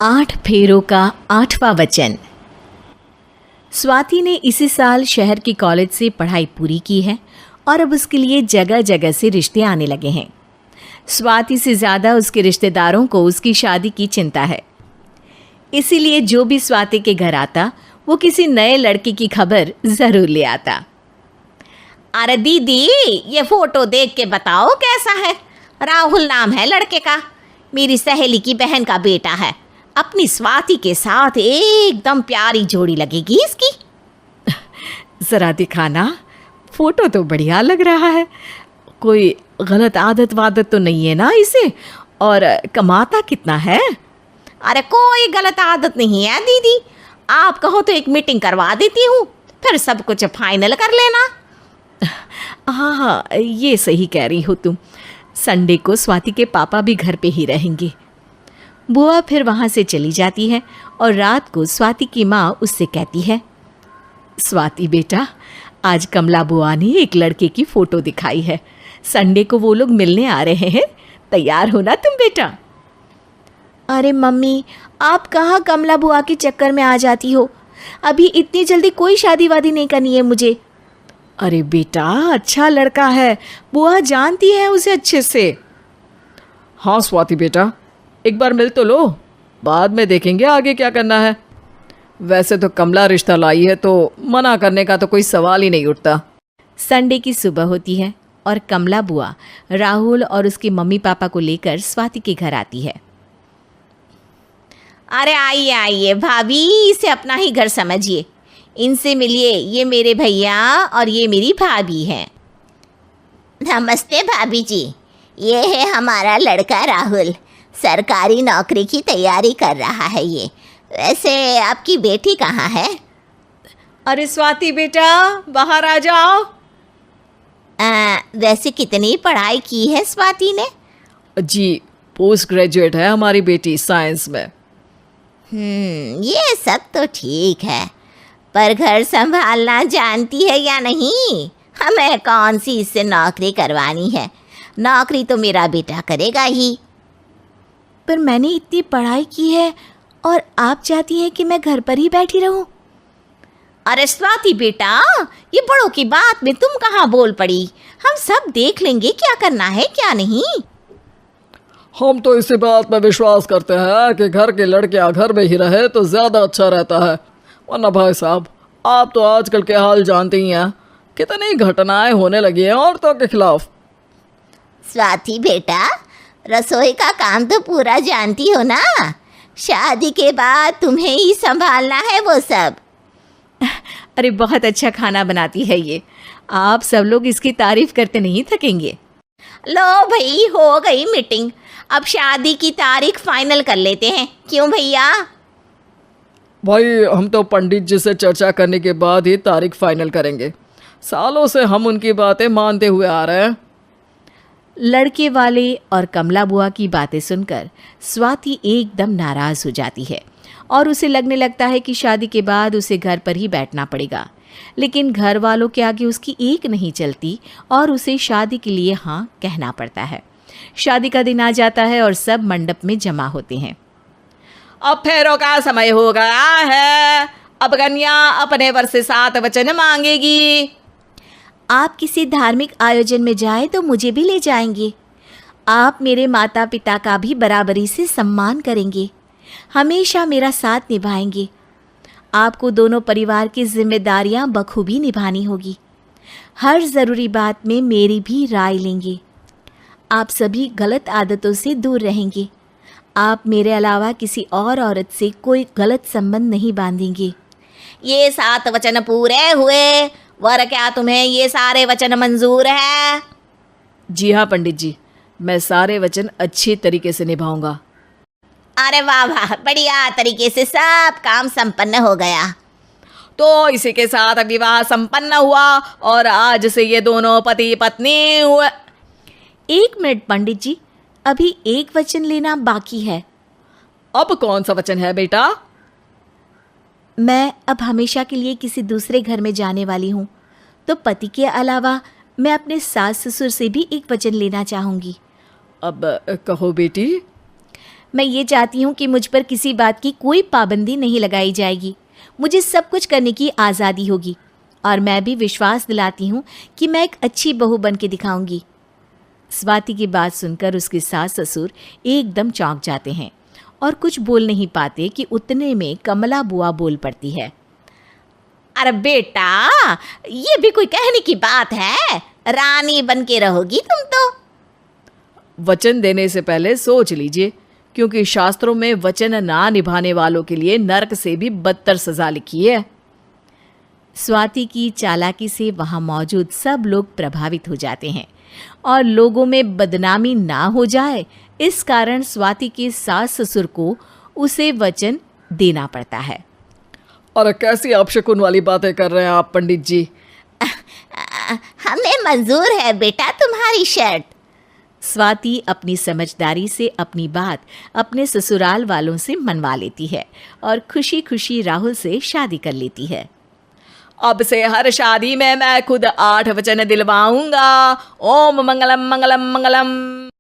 8 फेरों का 8वां वचन। स्वाति ने इसी साल शहर के कॉलेज से पढ़ाई पूरी की है और अब उसके लिए जगह जगह से रिश्ते आने लगे हैं। स्वाति से ज़्यादा उसके रिश्तेदारों को उसकी शादी की चिंता है, इसीलिए जो भी स्वाति के घर आता वो किसी नए लड़के की खबर ज़रूर ले आता। अरे दीदी, ये फोटो देख के बताओ कैसा है। राहुल नाम है लड़के का, मेरी सहेली की बहन का बेटा है। अपनी स्वाति के साथ एकदम प्यारी जोड़ी लगेगी इसकी। ज़रा दिखाना, फोटो तो बढ़िया लग रहा है। कोई गलत आदत वादत तो नहीं है ना इसे? और कमाता कितना है? अरे कोई गलत आदत नहीं है दीदी, आप कहो तो एक मीटिंग करवा देती हूँ, फिर सब कुछ फाइनल कर लेना। हाँ, ये सही कह रही हो तुम। संडे को स्वाति के पापा भी घर पे ही रहेंगे। बुआ फिर वहाँ से चली जाती है और रात को स्वाति की माँ उससे कहती है, स्वाति बेटा, आज कमला बुआ ने एक लड़के की फ़ोटो दिखाई है। संडे को वो लोग मिलने आ रहे हैं, तैयार हो ना तुम बेटा? अरे मम्मी, आप कहाँ कमला बुआ के चक्कर में आ जाती हो? अभी इतनी जल्दी कोई शादी वादी नहीं करनी है मुझे। अरे बेटा, अच्छा लड़का है, बुआ जानती है उसे अच्छे से। हाँ स्वाति बेटा, एक बार मिल तो लो, बाद में देखेंगे आगे क्या करना है। वैसे तो कमला रिश्ता लाई है तो मना करने का तो कोई सवाल ही नहीं उठता। संडे की सुबह होती है और कमला बुआ राहुल और उसके मम्मी पापा को लेकर स्वाति के घर आती है। अरे आइए आइए भाभी, इसे अपना ही घर समझिए। इनसे मिलिए, ये मेरे भैया और ये मेरी भाभी हैं। नमस्ते भाभी जी, ये है हमारा लड़का राहुल, सरकारी नौकरी की तैयारी कर रहा है ये। वैसे आपकी बेटी कहाँ है? अरे स्वाति बेटा, बाहर आ जाओ। वैसे कितनी पढ़ाई की है स्वाति ने? जी, पोस्ट ग्रेजुएट है हमारी बेटी साइंस में। ये सब तो ठीक है, पर घर संभालना जानती है या नहीं? हमें कौन सी इससे नौकरी करवानी है, नौकरी तो मेरा बेटा करेगा ही। पर मैंने इतनी पढ़ाई की है और आप चाहती हैं कि मैं घर पर ही बैठी रहूं? अरे स्वाति बेटा, ये बड़ों की बात में तुम कहाँ बोल पड़ी? हम सब देख लेंगे क्या करना है क्या नहीं। हम तो इसी बात पर विश्वास करते हैं कि घर के लड़कियां घर में ही रहे तो ज़्यादा अच्छा रहता है। वरना भाई साहब, आप तो आजकल के हाल जानते ही हैं, कितनी घटनाएं होने लगी हैं औरतों के खिलाफ। स्वाति बेटा, रसोई का काम तो पूरा जानती हो ना? शादी के बाद तुम्हें ही संभालना है वो सब। अरे बहुत अच्छा खाना बनाती है ये, आप सब लोग इसकी तारीफ करते नहीं थकेंगे। लो भाई, हो गई मीटिंग, अब शादी की तारीख फाइनल कर लेते हैं, क्यों भैया? भाई, हम तो पंडित जी से चर्चा करने के बाद ही तारीख फाइनल करेंगे। सालों से हम उनकी बातें मानते हुए आ रहे हैं। लड़के वाले और कमला बुआ की बातें सुनकर स्वाति एकदम नाराज़ हो जाती है और उसे लगने लगता है कि शादी के बाद उसे घर पर ही बैठना पड़ेगा। लेकिन घर वालों के आगे उसकी एक नहीं चलती और उसे शादी के लिए हाँ कहना पड़ता है। शादी का दिन आ जाता है और सब मंडप में जमा होते हैं। अब फेरों का समय हो गया है, अब कन्या अपने वर से 7 वचन मांगेगी। आप किसी धार्मिक आयोजन में जाएं तो मुझे भी ले जाएंगे। आप मेरे माता पिता का भी बराबरी से सम्मान करेंगे, हमेशा मेरा साथ निभाएंगे। आपको दोनों परिवार की जिम्मेदारियां बखूबी निभानी होगी। हर ज़रूरी बात में मेरी भी राय लेंगे। आप सभी गलत आदतों से दूर रहेंगे। आप मेरे अलावा किसी और औरत से कोई गलत संबंध नहीं बांधेंगे। ये 7 वचन पूरे हुए, वर क्या तुम्हें ये सारे वचन मंजूर है? जी हाँ पंडित जी, मैं सारे वचन अच्छे तरीके से निभाऊंगा। अरे वाह वाह, बढ़िया तरीके से सब काम संपन्न हो गया। तो इसी के साथ विवाह संपन्न हुआ और आज से ये दोनों पति पत्नी हुए। 1 मिनट पंडित जी, अभी एक वचन लेना बाकी है। अब कौन सा वचन है बेटा? मैं अब हमेशा के लिए किसी दूसरे घर में जाने वाली हूँ, तो पति के अलावा मैं अपने सास ससुर से भी एक वचन लेना चाहूँगी। अब कहो बेटी। मैं ये चाहती हूँ कि मुझ पर किसी बात की कोई पाबंदी नहीं लगाई जाएगी। मुझे सब कुछ करने की आज़ादी होगी और मैं भी विश्वास दिलाती हूँ कि मैं एक अच्छी बहू बन के दिखाऊंगी। स्वाति की बात सुनकर उसके सास ससुर एकदम चौंक जाते हैं और कुछ बोल नहीं पाते कि उतने में कमला बुआ बोल पड़ती है। अरे बेटा, ये भी कोई कहने की बात है? रानी बन के रहोगी तुम तो। वचन देने से पहले सोच लीजिए, क्योंकि शास्त्रों में वचन ना निभाने वालों के लिए नरक से भी बदतर सजा लिखी है। स्वाति की चालाकी से वहाँ मौजूद सब लोग प्रभावित हो जाते हैं और लोगों में बदनामी ना हो जाए, इस कारण स्वाति के सास ससुर को उसे वचन देना पड़ता है। अरे कैसी अपशकुन वाली बातें कर रहे हैं आप पंडित जी। हमें मंजूर है बेटा तुम्हारी शर्त। स्वाति अपनी समझदारी से अपनी बात अपने ससुराल वालों से मनवा लेती है और खुशी खुशी राहुल से शादी कर लेती है। अब से हर शादी में मैं खुद 8 वचन दिलवाऊंगा। ओम मंगलम मंगलम मंगलम।